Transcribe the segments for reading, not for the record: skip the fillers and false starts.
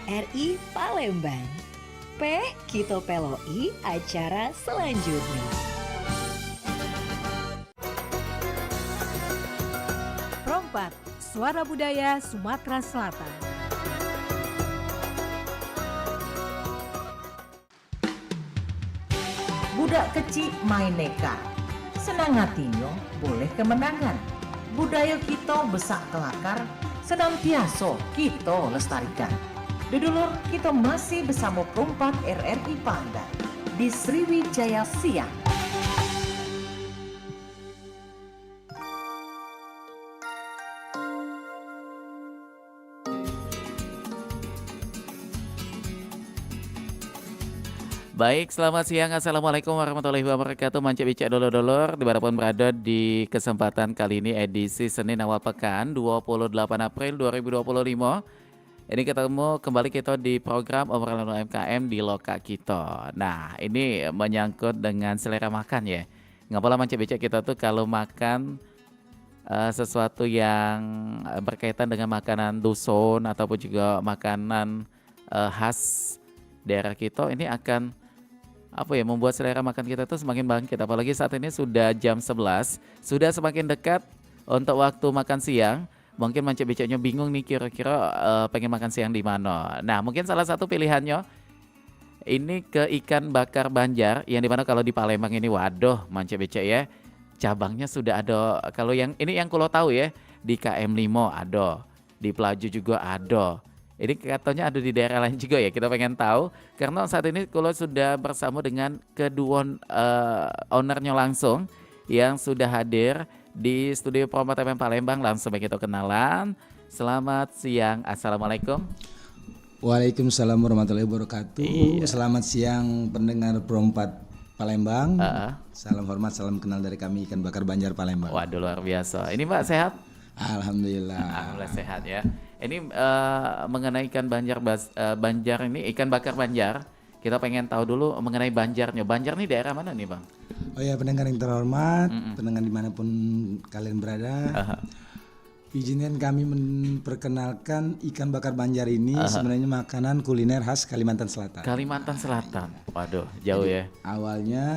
RRI Palembang. P. Kita peloi acara selanjutnya. Prompat, Suara Budaya Sumatera Selatan. Budak kecil main neka, senang hatinya boleh kemenangan. Budaya kita besak kelakar, senantiasa kita lestarikan. Dudulur kita masih bersama Perompak RRI Palembang di Sriwijaya Siang. Baik, selamat siang. Assalamualaikum warahmatullahi wabarakatuh. Mance bicak dulur-dulur dimanapun berada di kesempatan kali ini edisi Senin awal pekan 28 April 2025. Ini ketemu kembali kita di program obrolan UMKM di Loka kita. Nah, ini menyangkut dengan selera makan ya. Nggak pola mance bicak kita tuh kalau makan sesuatu yang berkaitan dengan makanan dusun ataupun juga makanan khas daerah kita ini akan membuat selera makan kita tuh semakin bangkit. Apalagi saat ini sudah jam 11, sudah semakin dekat untuk waktu makan siang. Mungkin mance bicaknya bingung nih kira-kira pengen makan siang di mana. Nah, mungkin salah satu pilihannya ini ke ikan bakar Banjar, yang dimana kalau di Palembang ini waduh mance bicak ya, cabangnya sudah ada. Kalau yang ini yang kulo tahu ya, di KM5 ada, di Pelaju juga ada. Ini katanya ada di daerah lain juga ya, kita pengen tahu. Karena saat ini kulo sudah bersama dengan kedua ownernya langsung yang sudah hadir di studio Prompat FM Palembang. Langsung kita kenalan. Selamat siang, Assalamualaikum. Waalaikumsalam warahmatullahi wabarakatuh. Iya. Selamat siang pendengar Perompat Palembang. Salam hormat, salam kenal dari kami Ikan Bakar Banjar Palembang. Waduh, luar biasa. Ini Mbak sehat? Alhamdulillah. Alhamdulillah sehat ya. Ini mengenai ikan Banjar ini, ikan bakar Banjar. Kita pengen tahu dulu mengenai Banjarnya. Banjar ini daerah mana nih Bang? Oh ya, pendengar yang terhormat, pendengar dimanapun kalian berada. Izinkan kami memperkenalkan ikan bakar Banjar ini sebenarnya makanan kuliner khas Kalimantan Selatan. Kalimantan Selatan. Waduh, jauh ya. Awalnya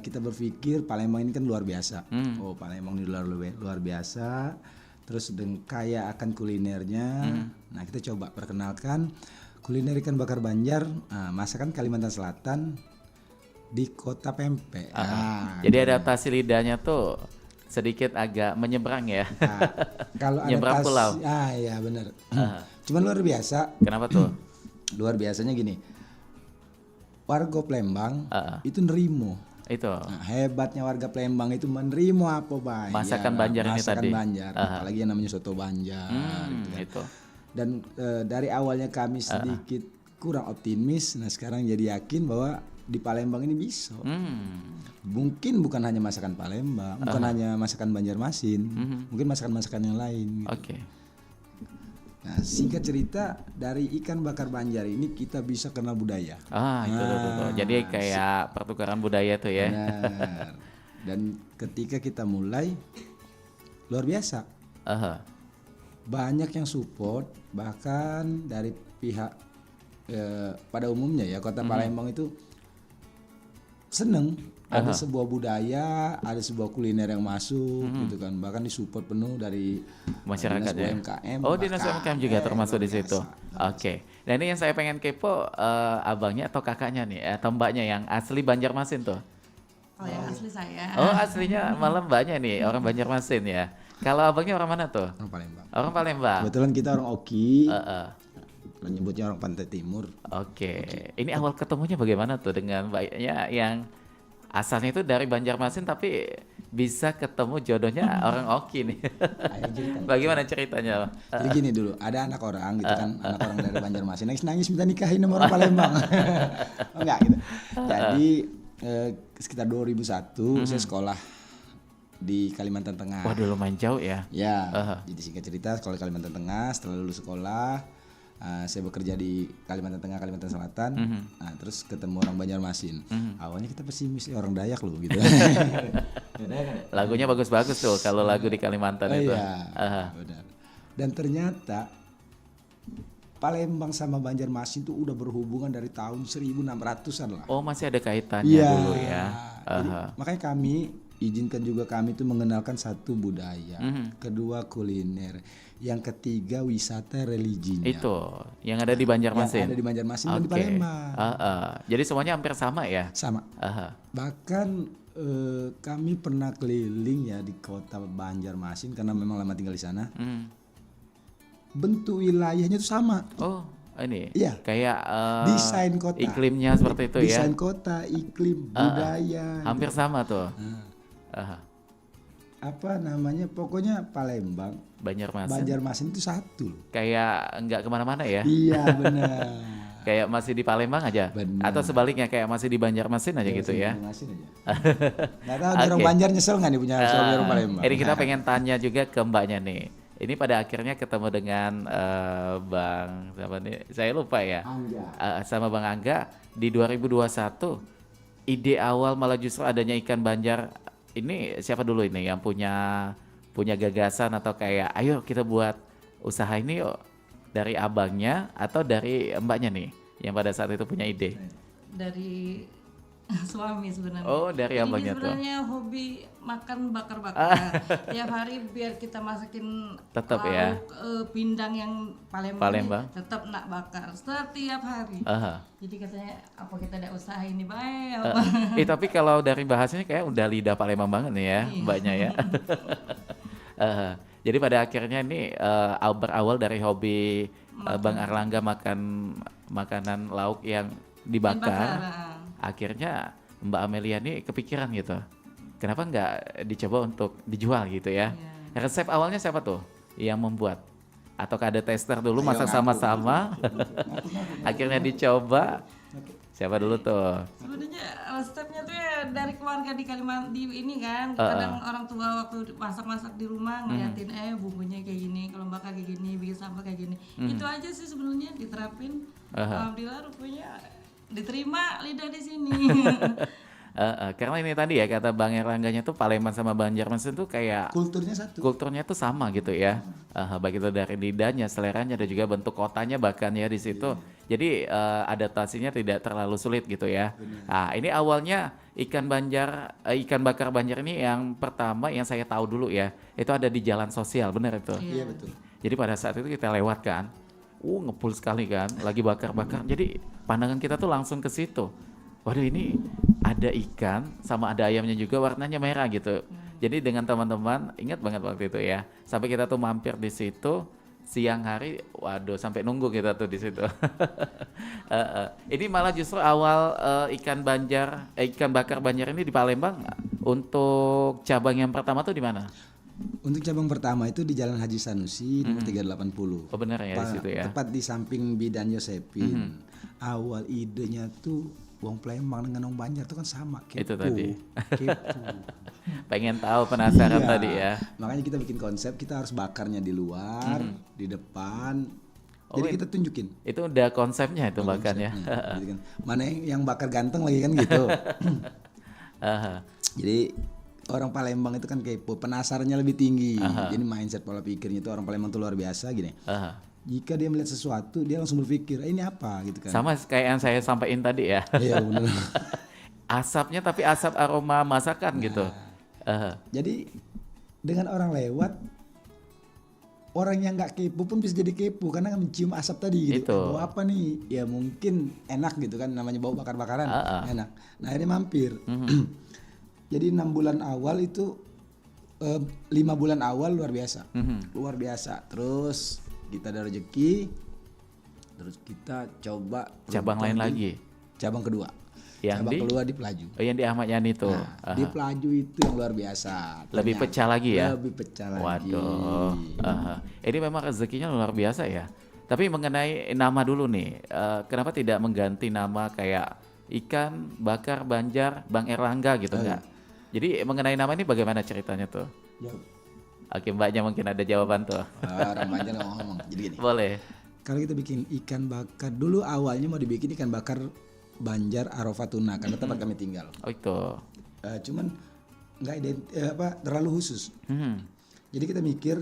kita berpikir Palembang ini kan luar biasa. Oh, Palembang ini luar biasa. Terus kaya akan kulinernya. Nah, kita coba perkenalkan kuliner ikan bakar Banjar, masakan Kalimantan Selatan di Kota Pempek. Jadi adaptasi lidahnya tuh sedikit agak menyeberang ya. Kalau nyebrang pulau. Ya benar. Cuman luar biasa. Kenapa tuh? Luar biasanya gini. Warga Palembang itu nerimo. Itu. Nah, hebatnya warga Palembang itu menerima apa baik. Masakan Banjar ini tadi. Masakan Banjar, apalagi yang namanya soto Banjar. Gitu kan. Itu. Dan dari awalnya kami sedikit kurang optimis, nah sekarang jadi yakin bahwa di Palembang ini bisa. Mungkin bukan hanya masakan Palembang, bukan hanya masakan Banjarmasin, mungkin masakan-masakan yang lain. Gitu. Oke. Nah, singkat cerita dari ikan bakar Banjar ini kita bisa kenal budaya. Itu. Jadi kayak pertukaran budaya tuh ya. Benar. Dan ketika kita mulai luar biasa. Banyak yang support, bahkan dari pihak pada umumnya ya Kota Palembang itu seneng ada sebuah budaya, ada sebuah kuliner yang masuk gitu kan. Bahkan disupport penuh dari masyarakat ya. UMKM. Oh, dinas UMKM juga termasuk di situ. Oke. Dan ini yang saya pengen kepo, abangnya atau kakaknya nih, atau mbaknya yang asli Banjarmasin tuh. Oh, yang asli saya. Oh, aslinya malah mbaknya nih orang Banjarmasin ya. Kalau abangnya orang mana tuh? Orang Palembang. Orang Palembang. Kebetulan kita orang Oki. Menyebutnya orang Pantai Timur. Oke. Ini awal ketemunya bagaimana tuh dengan mbaknya yang asalnya itu dari Banjarmasin tapi bisa ketemu jodohnya orang Oki nih. Bagaimana ceritanya? Jadi gini dulu, ada anak orang gitu kan, anak orang dari Banjarmasin nangis minta nikahin sama orang Palembang. Enggak gitu. Jadi sekitar 2001 saya sekolah di Kalimantan Tengah. Waduh, lumayan jauh ya. Ya. Jadi singkat cerita sekolah di Kalimantan Tengah, setelah lulus sekolah saya bekerja di Kalimantan Tengah, Kalimantan Selatan. Nah, terus ketemu orang Banjarmasin. Awalnya kita pesimis, orang Dayak loh gitu. Lagunya bagus-bagus tuh kalau lagu di Kalimantan itu. Iya, benar. Dan ternyata Palembang sama Banjarmasin tuh udah berhubungan dari tahun 1600-an lah. Oh, masih ada kaitannya Iya. dulu ya. Jadi, makanya kami izinkan juga kami itu mengenalkan satu budaya, kedua kuliner, yang ketiga wisata religinya. Itu yang ada di Yang Banjarmasin. ada di Banjarmasin dan di Oke. Palembang. Jadi semuanya hampir sama ya. Sama. Bahkan kami pernah keliling ya di kota Banjarmasin karena memang lama tinggal di sana. Bentuk wilayahnya itu sama. Oh, ini Iya. kayak Desain kota. iklimnya seperti itu ya. Desain kota, iklim, budaya. Hampir sama tuh. Apa namanya? Pokoknya Palembang, Banjarmasin Banjarmasin itu satu loh. kayak nggak kemana-mana ya. Iya benar. Kayak masih di Palembang aja. Benar. Atau sebaliknya kayak masih di Banjarmasin aja gitu ya. Banjarmasin aja. Nggak tahu orang Banjar nyesel nggak nih punya suami orang Palembang. Ini kita pengen tanya juga ke mbaknya nih. Ini pada akhirnya ketemu dengan Bang siapa nih? Saya lupa ya. Sama Bang Angga di 2021. Ide awal malah justru adanya ikan banjar. Ini siapa dulu ini yang punya gagasan atau kayak ayo kita buat usaha ini yuk, dari abangnya atau dari mbaknya nih yang pada saat itu punya ide? Dari suami sebenarnya. Oh, dari Jadi abangnya tuh. sebenarnya hobi makan bakar-bakar. Tiap hari biar kita masakin Tetap lauk, ya. pindang yang Palembang, Palembang. tetap nak bakar setiap hari. Aha. Jadi katanya apa kita ada usaha ini baik Eh, apa. tapi kalau dari bahasanya kayak udah lidah Palembang banget nih ya mbaknya ya. Jadi pada akhirnya ini berawal dari hobi Bang Erlangga makan makanan lauk yang dibakar. Bakar. Akhirnya Mbak Amelia ini kepikiran gitu. Kenapa nggak dicoba untuk dijual gitu ya? Resep awalnya siapa tuh yang membuat? Ataukah ada tester dulu masak sama-sama? Akhirnya dicoba. Siapa dulu tuh? Sebenarnya resepnya tuh ya dari keluarga di Kalimantan di ini kan. Kadang orang tua waktu masak-masak di rumah ngeliatin bumbunya kayak gini, kalau bakar kayak gini, bikin sambal kayak gini. Itu aja sih sebenarnya diterapin. Alhamdulillah rupanya diterima lidah di sini. Karena ini tadi ya kata Bang Erlangganya tuh Palembang sama Banjarmasin tuh kayak Kulturnya satu. kulturnya tuh sama gitu ya. Baik itu dari lidahnya, seleranya dan juga bentuk kotanya bahkan ya di situ. Jadi adaptasinya tidak terlalu sulit gitu ya. Nah, ini awalnya ikan bakar Banjar ini yang pertama yang saya tahu dulu ya. Itu ada di jalan sosial, benar itu. Iya betul. Jadi pada saat itu kita lewat kan. Ngepul sekali kan, lagi bakar-bakar. Jadi pandangan kita tuh langsung ke situ. Waduh ini ada ikan sama ada ayamnya juga warnanya merah gitu. Jadi dengan teman-teman ingat banget waktu itu ya. Sampai kita tuh mampir di situ siang hari, waduh sampai nunggu kita tuh di situ. Ini malah justru awal ikan bakar Banjar ini di Palembang. Untuk cabang yang pertama tuh di mana? Untuk cabang pertama itu di Jalan Haji Sanusi nomor 380. Oh benar ya di situ ya. Tepat di samping Bidan Yosepin. Awal idenya tuh Wong Palembang dengan Wong Banjar itu kan sama. Kepo. Itu tadi. Kepo. Pengen tahu penasaran Iya. tadi ya. Makanya kita bikin konsep, kita harus bakarnya di luar, di depan. Jadi kita tunjukin. Itu udah konsepnya itu bahkan ya. Jadi kan, mana yang bakar ganteng lagi kan gitu. Jadi orang Palembang itu kan kepo, penasarannya lebih tinggi. Jadi mindset pola pikirnya itu orang Palembang itu luar biasa gini. Jika dia melihat sesuatu, dia langsung berpikir, ini apa gitu kan. Sama kayak yang saya sampaikan tadi ya. Iya benar. Asapnya tapi asap aroma masakan gitu. Jadi dengan orang lewat, orang yang nggak kepo pun bisa jadi kepo karena mencium asap tadi gitu. Itu. Bau apa nih? Ya mungkin enak gitu kan, namanya bau bakar-bakaran enak. Nah ini mampir. Jadi 6 bulan awal itu 5 bulan awal luar biasa, luar biasa. Terus kita ada rezeki, terus kita coba Cabang lain lagi. Cabang kedua. Yang cabang di? kedua di Pelaju. Oh yang di Ahmad Yani tuh. Nah, di Pelaju itu yang luar biasa. Lebih Ternyata pecah lagi ya? Lebih pecah lagi. Waduh. Ini memang rezekinya luar biasa ya. Tapi mengenai nama dulu nih, kenapa tidak mengganti nama kayak ikan bakar Banjar Bang Erlangga gitu enggak? Jadi mengenai nama ini bagaimana ceritanya tuh? Jauh. Oke, mbaknya mungkin ada jawaban tuh. Orang Banjar nggak mau ngomong. Jadi gini. Boleh. Kalau kita bikin ikan bakar dulu awalnya mau dibikin ikan bakar Banjar Arafah Tuna karena tempat kami tinggal. Oh itu. Cuman nggak terlalu khusus. Jadi kita mikir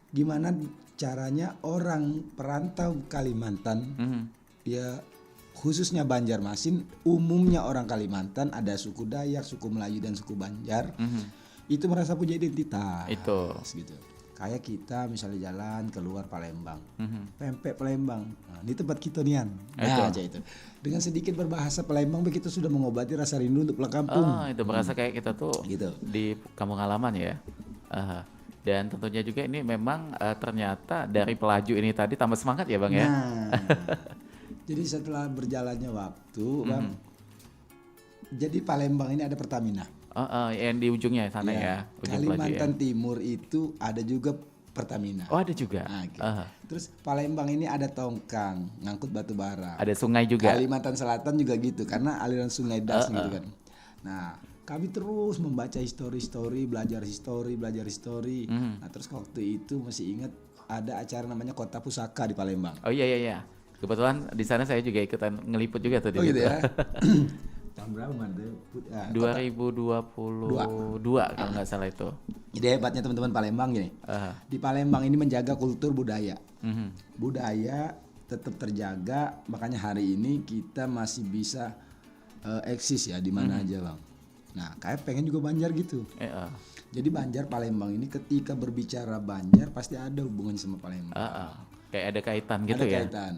gimana caranya orang perantau Kalimantan, ya khususnya Banjarmasin, umumnya orang Kalimantan ada suku Dayak, suku Melayu dan suku Banjar, itu merasa punya identitas. Itu. Gitu. Kayak kita misalnya jalan keluar Palembang, pempek Palembang, nah, ini tempat kita nian, nah, aja itu. Dengan sedikit berbahasa Palembang, begitu sudah mengobati rasa rindu untuk pulang kampung. Oh, itu berasa kayak kita tuh Gitu. di kampung halaman ya. Dan tentunya juga ini memang ternyata dari pelaju ini tadi tambah semangat ya Bang ya. Nah, jadi setelah berjalannya waktu, Bang, jadi Palembang ini ada Pertamina. Yang di ujungnya sana ya, ujung pelaju Kalimantan ya. Timur itu ada juga Pertamina. Oh ada juga. Nah, gitu. Terus Palembang ini ada Tongkang, ngangkut batu bara. Ada sungai juga. Kalimantan Selatan juga gitu, karena aliran sungai Das gitu kan. Nah, kami terus membaca histori-histori, belajar histori. Nah, terus waktu itu masih ingat ada acara namanya Kota Pusaka di Palembang. Oh iya. Kebetulan di sana saya juga ikutan ngeliput juga tuh di Oh situ. gitu ya. Tahun berapa man? 2022 kalau nggak salah itu. Jadi hebatnya teman-teman Palembang gini. Di Palembang ini menjaga kultur budaya. Budaya tetap terjaga, makanya hari ini kita masih bisa eksis ya di mana aja Bang. Nah, kayak pengen juga Banjar gitu. Jadi Banjar Palembang ini ketika berbicara Banjar pasti ada hubungannya sama Palembang. Kayak ada kaitan gitu Ada ya. kaitan.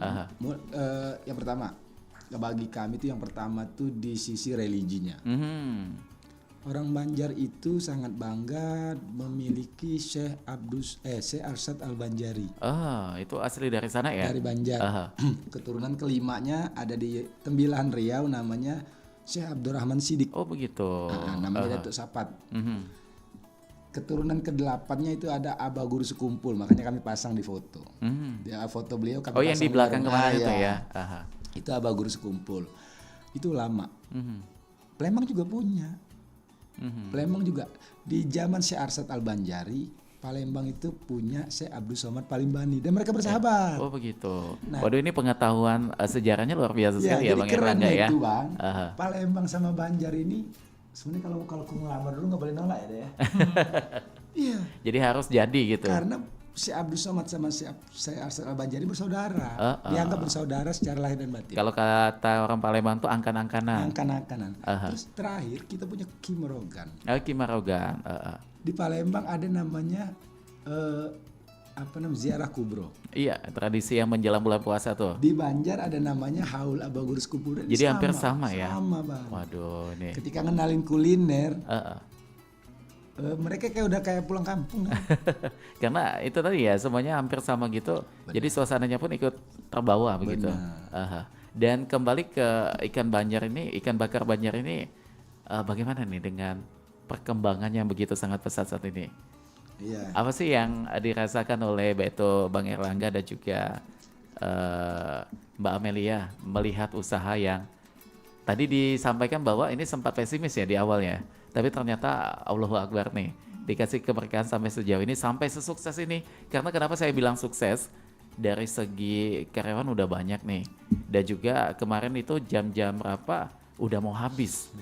Yang pertama, bagi kami itu yang pertama tuh di sisi religinya. Orang Banjar itu sangat bangga memiliki Syekh Arsyad Al-Banjari. Itu asli dari sana ya? Dari Banjar. Keturunan kelimanya ada di Tembilahan Riau, namanya Syekh Abdurrahman Sidik. Oh begitu. Namanya Datuk Sapat. Keturunan ke-8-nya itu ada Abah Guru Sekumpul, makanya kami pasang di foto. Ya, foto beliau kami pasang yang di belakang kemarin itu ya. Itu Abah Guru Sekumpul. Itu lama. Palembang juga punya. Palembang juga di zaman Syekh Arsyad Al-Banjari, Palembang itu punya Syekh Abdul Somad Palimbani dan mereka bersahabat. Oh begitu. Nah, Waduh ini pengetahuan sejarahnya luar biasa sekali ya jadi Bang kerennya Erlangga ya. itu Bang, Palembang sama Banjar ini sebenarnya kalau aku ngelamar dulu nggak boleh nolak ya. Iya. Jadi harus jadi gitu. Karena si Abdul Somad sama si Arsyad Al-Banjari bersaudara. Dianggap bersaudara secara lahir dan batin. Kalau kata orang Palembang tuh angkan-angkanan. Angkan-angkanan. Terus terakhir kita punya Kimarogan. Kimarogan. Di Palembang ada namanya ziarah kubro. Iya, tradisi yang menjelang bulan puasa tuh. Di Banjar ada namanya Haul Abah Guru Sekumpul. Jadi hampir sama ya. Sama Bang. Waduh ini. Ketika ngenalin kuliner, mereka kayak udah kayak pulang kampung kan? Karena itu tadi ya semuanya hampir sama gitu. Jadi suasananya pun ikut terbawa begitu. Dan kembali ke ikan bakar Banjar ini, bagaimana nih dengan perkembangannya yang begitu sangat pesat saat ini? Iya. Apa sih yang dirasakan oleh Beto, Bang Erlangga dan juga Mbak Amelia melihat usaha yang tadi disampaikan bahwa ini sempat pesimis ya di awalnya, tapi ternyata Allahu Akbar nih dikasih keberkahan sampai sejauh ini, sampai sesukses ini. Karena kenapa saya bilang sukses? Dari segi karyawan udah banyak nih, dan juga kemarin itu jam-jam berapa udah mau habis.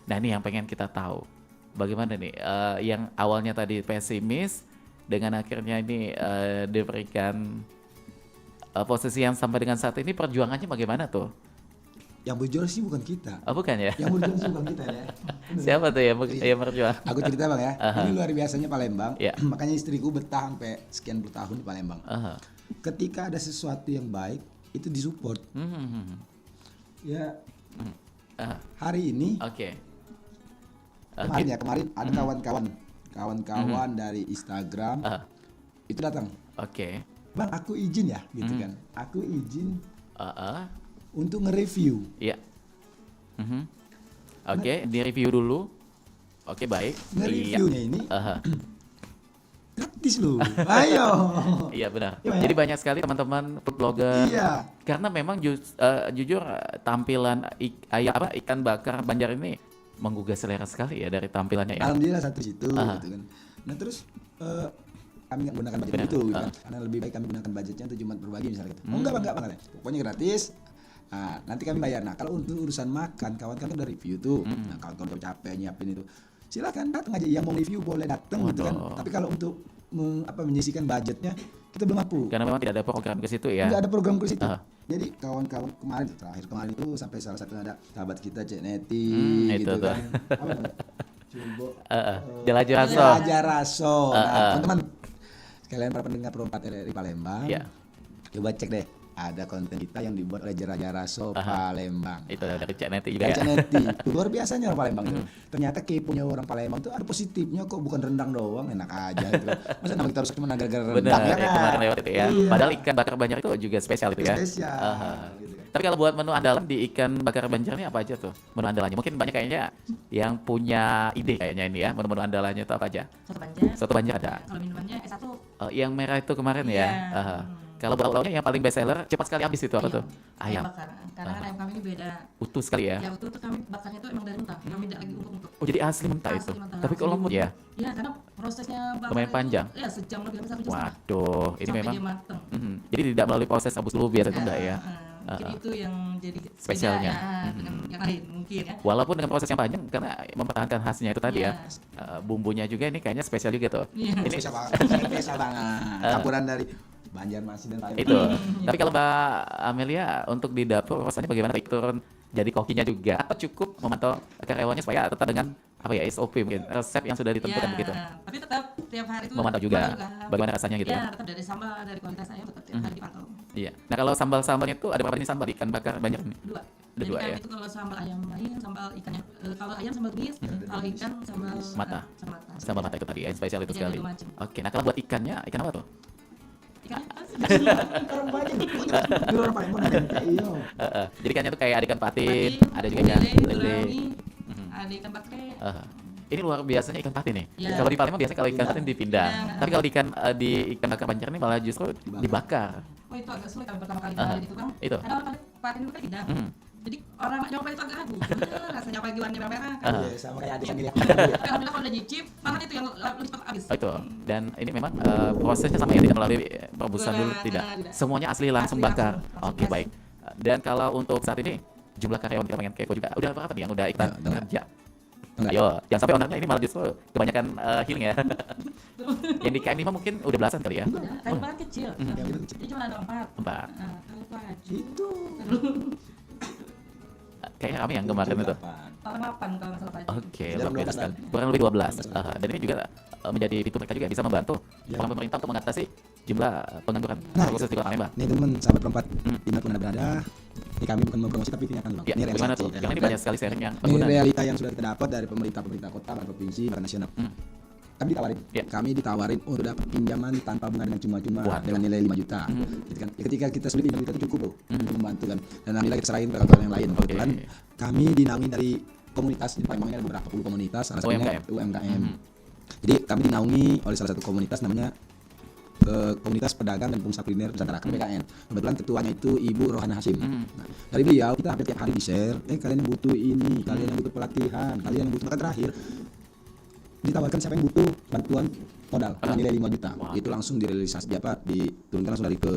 Nah ini yang pengen kita tahu. Bagaimana nih yang awalnya tadi pesimis dengan akhirnya ini diberikan posisi yang sampai dengan saat ini, perjuangannya bagaimana tuh? Yang berjuang sih bukan kita. Oh bukan ya? Yang berjuang sih bukan kita ya. Siapa tuh yang berjuang? Aku cerita Bang ya. Ini luar biasanya Palembang. Yeah. Makanya istriku betah sampai sekian puluh tahun di Palembang. Ketika ada sesuatu yang baik itu disupport. Ya. Hari ini. Kemarin ada kawan-kawan dari Instagram itu datang. Bang, aku izin ya, gitu kan. Aku izin untuk nge-review. Iya. Di-review dulu. Baik. Nge-reviewnya ini gratis loh. Ayo. Iya benar. Jadi banyak sekali teman-teman food blogger. Iya. Karena memang jujur tampilan ikan bakar Banjar ini menggugah selera sekali ya dari tampilannya ya. Alhamdulillah satu situ gitu kan. Nah terus kami nggak gunakan budget itu gitu kan. Karena lebih baik kami gunakan budgetnya untuk cuma berbagi misalnya gitu. Enggak. Pokoknya gratis. Nah, nanti kami bayar. Nah, kalau untuk urusan makan, kawan-kawan udah review tuh. Nah, kawan-kawan udah capek nyiapin itu. Silakan datang aja, yang mau review boleh datang gitu kan. Tapi kalau untuk menyisihkan budgetnya kita belum mampu. Karena memang tidak ada program ke situ ya. Nggak ada program ke situ. Ah. Jadi kawan-kawan terakhir kemarin itu sampai salah satu ada sahabat kita Cek Neti itu gitu tuh. kan. Apa namanya? Jumbo. Jelajah Raso. Jelajah Raso. Nah, teman-teman sekalian para pendengar Pro 4 RRI Palembang. Iya. Coba cek deh. Ada konten kita yang dibuat oleh Jelajah Raso Palembang. Itu dari Cak Neti juga ya. Cek Neti. Luar biasanya orang Palembang itu. Ternyata keponya orang Palembang itu ada positifnya kok, bukan rendang doang, enak aja gitu. Masa nama kita harus cuma gara-gara rendang Benar, ya ya, kan? kemarin lewat itu ya. Padahal ikan bakar Banjar itu juga spesial itu ya. Spesial. gitu kan. Tapi kalau buat menu andalan di ikan bakar Banjar ini apa aja tuh? Menu andalannya mungkin banyak kayaknya yang punya ide kayaknya ini ya. Menu-menu andalannya itu apa aja? Soto Banjar. Soto Banjar ada. Kalau minumannya S1. Yang merah itu kemarin Iya. ya. Kalau lauknya yang paling best seller cepat sekali habis itu apa tuh? Ayam. bakar. Karena kan ayam kami ini beda. Utuh sekali ya. Ya utuh tuh kami bakarnya tuh emang dari mentah. Kami tidak lagi untuk. Oh jadi asli mentah itu. Asli mentah, Tapi langsung kalau lembut ya. Iya, karena prosesnya bakar Lumayan itu, panjang. Ya sejam lebih, sampai 1 jam setengah. Waduh, ini Sampai memang. dia mateng. Jadi tidak melalui proses rebus dulu biasa itu enggak ya. Mungkin itu yang jadi Spesialnya. beda, ya, dengan yang lain mungkin ya. Walaupun dengan proses yang panjang karena mempertahankan khasnya itu tadi ya. Iya. Bumbunya juga ini kayaknya spesial juga tuh. Iya. Ini Spesial banget. Spesial banget. Campuran dari Banjarmasin dan Palembang. itu. Tapi kalau Mbak Amelia untuk di dapur rasanya bagaimana? Baik turun jadi kokinya juga atau cukup memantau karyawannya supaya tetap dengan apa ya SOP mungkin resep yang sudah ditentukan Ya, begitu. tapi tetap tiap hari itu Memantau juga bagaimana rasanya gitu ya. ya. Tetap dari sambal, dari kualitas saya tetap tiap hari dipantau. Iya. Nah kalau sambal-sambalnya itu ada berapa jenis sambal ikan bakar banyak ini? 2. Ada Jadi dua kami ya? itu kalau sambal ayam lain, sambal ikannya. Kalau ayam sambal tumis, kalau ikan sambal Mata. sambal mata. Sambal mata itu tadi yang spesial itu Iya, sekali. dua macam. Oke. Nah kalau buat ikannya ikan apa tuh? Ikannya apa sih? Orang banyak. Di luar Palembang ada. Iya. Jadi ikannya tuh kayak ada ikan patin, ada juga ikan lele. Ada ikan bakre. Ini luar biasanya ikan patin nih. Ya. Kalau di Palembang biasanya kalau ikan patin dipindah. Ya. Tapi kalau di ikan bakar Banjar ini malah justru dibakar. Oh itu agak sulit kami pertama kali Aha. belajar itu kan. Itu. Karena orang patin itu kan tidak. Jadi orang nyoba itu agak ragu. Rasanya apalagi warna merah. Iya, sama kayak adik sendiri. Tapi alhamdulillah kalau udah nyicip, malah itu yang lebih cepat habis. Oh, itu. Dan ini memang prosesnya sama ya tidak melalui perebusan dulu tidak. Semuanya asli langsung Asli, bakar. langsung. Oke baik. Dan kalau untuk saat ini jumlah karyawan kita pengen kepo juga. Udah berapa nih yang udah ikutan kerja? Ayo, jangan sampai ownernya ini malah justru kebanyakan healing ya. Yang di KM5 mungkin udah belasan kali ya. Kayu bakar kecil. Jadi cuma ada 4. 4. Kayu bakar. Itu. Kayaknya kami yang kemarin itu. Orang 8 kalau nggak salah Pak. Oke, Dalam luar biasa 12 sekali. Kurang lebih 12. Dan ini juga menjadi fitur mereka juga bisa membantu orang pemerintah untuk mengatasi jumlah pengangguran khusus di Kota Palembang. Nih teman sahabat perempat dimanapun anda berada, ini kami bukan mempromosi tapi kenyataan loh. Ya, Ini bagaimana realisasi. tuh? Karena ini banyak sekali sharing yang Ini pengguna. realita yang sudah kita dapat dari pemerintah kota, bahkan provinsi, bahkan nasional. Kami ditawarin, Ya. kami ditawarin untuk dapat pinjaman tanpa bunga dengan cuma-cuma Waduh. dengan nilai 5 juta. Gitu kan. Ya, ketika kita sulit 5 juta itu cukup loh untuk membantu kan. Dan alhamdulillah kita serahin ke kawan yang lain. Kebetulan kami dinaungi dari komunitas di Palembang ini ada beberapa puluh komunitas, salah satunya UMKM. Jadi kami dinaungi oleh salah satu komunitas namanya Komunitas Pedagang dan Pengusaha Kuliner Nusantara KPKN. Kebetulan ketuanya itu Ibu Rohana Hasim. Nah, dari beliau kita hampir tiap hari di share, kalian yang butuh ini, kalian yang butuh pelatihan, kalian yang butuh bahkan terakhir ditawarkan siapa yang butuh bantuan modal nilai 5 juta. Itu langsung direalisasi diturunkan langsung dari ke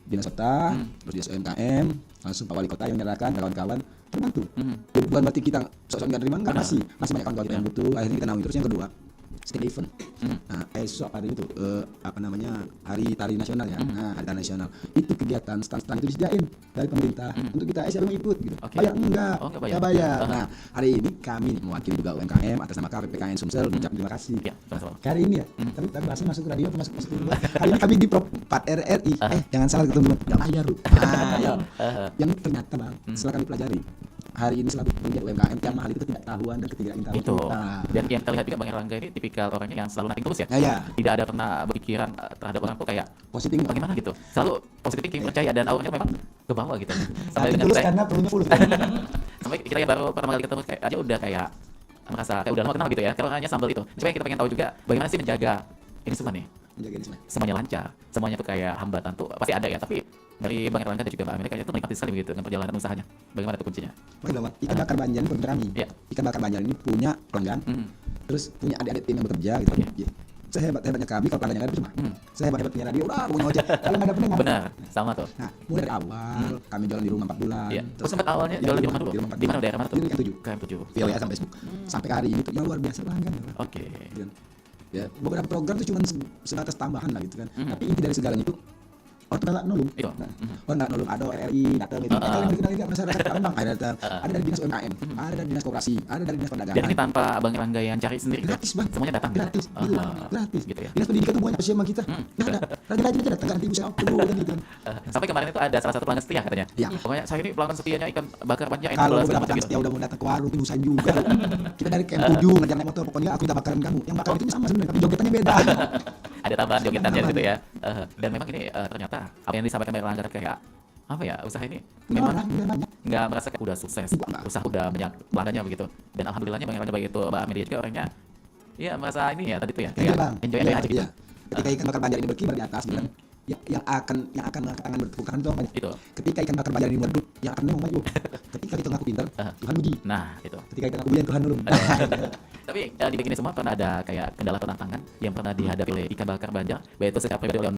Dinas Kota, terus Dinas UMKM, langsung Pak Wali Kota yang menyerahkan kawan-kawan terbantu. Bukan berarti kita sok-sok nggak terima, enggak, masih banyak kawan-kawan kita yang butuh. Akhirnya kita naungi. Terus yang kedua, setiap event. Nah, esok hari itu Hari Tari Nasional ya. Nah, Hari Tari Nasional. Itu kegiatan stand-stand itu disediain dari pemerintah untuk kita siapa yang ikut gitu. Oke. Bayar enggak? Oh, enggak bayar. Kita bayar. Nah, hari ini kami mewakili juga UMKM atas nama KPKN Sumsel mengucapkan terima kasih. Ya, sama-sama. Hari ini ya. Tapi bahasnya masuk ke radio atau masuk dulu. Hari ini kami di Pro 4 RRI. Jangan salah ketemu enggak bayar lu. Yang ternyata Bang, setelah kami pelajari hari ini selalu punya UMKM yang mahal itu ketidaktahuan dan ketidaktahuan Itu. kita. Dan yang kita lihat juga Bang Erlangga ini tipikal orangnya yang selalu nating terus ya. Ya. Tidak ada pernah berpikiran terhadap orang tuh kayak Positif nggak? bagaimana gitu. Selalu positif thinking, percaya dan auranya memang ke bawah gitu. Sampai dengan Tulus kita karena perlunya fulus. sampai kita yang baru pertama kali ketemu kayak aja udah kayak merasa kayak udah lama kenal gitu ya. Kalau hanya sambal itu. Coba kita pengen tahu juga bagaimana sih menjaga ini semua nih. Menjaga ini semua. Semuanya lancar, semuanya tuh kayak hambatan tuh pasti ada ya, tapi dari Bang Erlangga dan juga Mbak Amelia kayaknya tuh menikmati sekali begitu dengan perjalanan usahanya. Bagaimana tuh kuncinya? Ikan bakar Banjar ini produk kami. Iya. Ikan bakar Banjar ini punya pelanggan, terus punya adik-adik tim yang bekerja gitu. Ya. Sehebat-hebatnya kami kalau pelanggannya ada cuma. Sehebat-hebatnya radio udah pokoknya ojek. Kalau nggak ada pendengar. Benar, sama tuh. Nah, mulai dari awal kami jualan di rumah 4 bulan. Iya. Terus sempat awalnya jualan di rumah dulu. Di rumah 4 Di mana bulan. daerah mana tuh? Di KM7. KM7. Via WA sama Facebook. Sampai ke hari ini tuh ya luar biasa pelanggan. Oke. Dan Ya, beberapa program itu cuma sebatas tambahan lah gitu kan. Tapi inti dari segalanya itu orang tuh nggak nolong. Iya. Orang nggak nolong. Ada RRI datang gitu. Kalau yang dikenal juga masyarakat Palembang ada datang. Ada dari dinas UMKM, ada dari dinas koperasi, ada dari dinas perdagangan. Dan ini tanpa Abang Erlangga yang cari sendiri. Gratis bang. Semuanya datang. Gratis. Gitu, gratis. Gitu ya. Dinas pendidikan tuh banyak sama kita. Nggak ada. Rajin-rajin aja datang ganti ibu siapa dulu kan gitu kan. Sampai kemarin itu ada salah satu pelanggan setia katanya. Iya. Pokoknya saya ini pelanggan setianya ikan bakar banyak enak Kalau segala beberapa macam kali setia udah mau datang ke warung itu usahain juga. Kita dari camp 7 ngejar naik motor pokoknya aku minta bakaran kamu. Yang bakaran itu sama sebenarnya tapi jogetannya beda. Ada tambahan jogetannya gitu ya. Dan memang ini ternyata apa yang disampaikan Mbak Erlangga kayak apa ya, usaha ini memang nggak merasa kayak udah sukses, usaha udah banyak pelanggannya begitu. Dan alhamdulillahnya Bang Erlangga baik itu Mbak Amelia juga orangnya ya merasa ini ya tadi tuh ya, Iya bang. enjoy Iya, aja gitu. iya. Ketika ikan bakar banjar ini berkibar di atas gitu kan. Yang akan mengangkat tangan bertepuk tangan itu apa? Itu. Ketika ikan bakar banjar ini meredup, yang akan mau maju. Ketika kita ngaku pintar, Tuhan uji. Nah, itu. Ketika kita ngaku bulian, Tuhan nulung. Tapi di begini semua pernah ada kayak kendala atau tantangan yang pernah dihadapi oleh ikan bakar banjar, baik itu secara pribadi oleh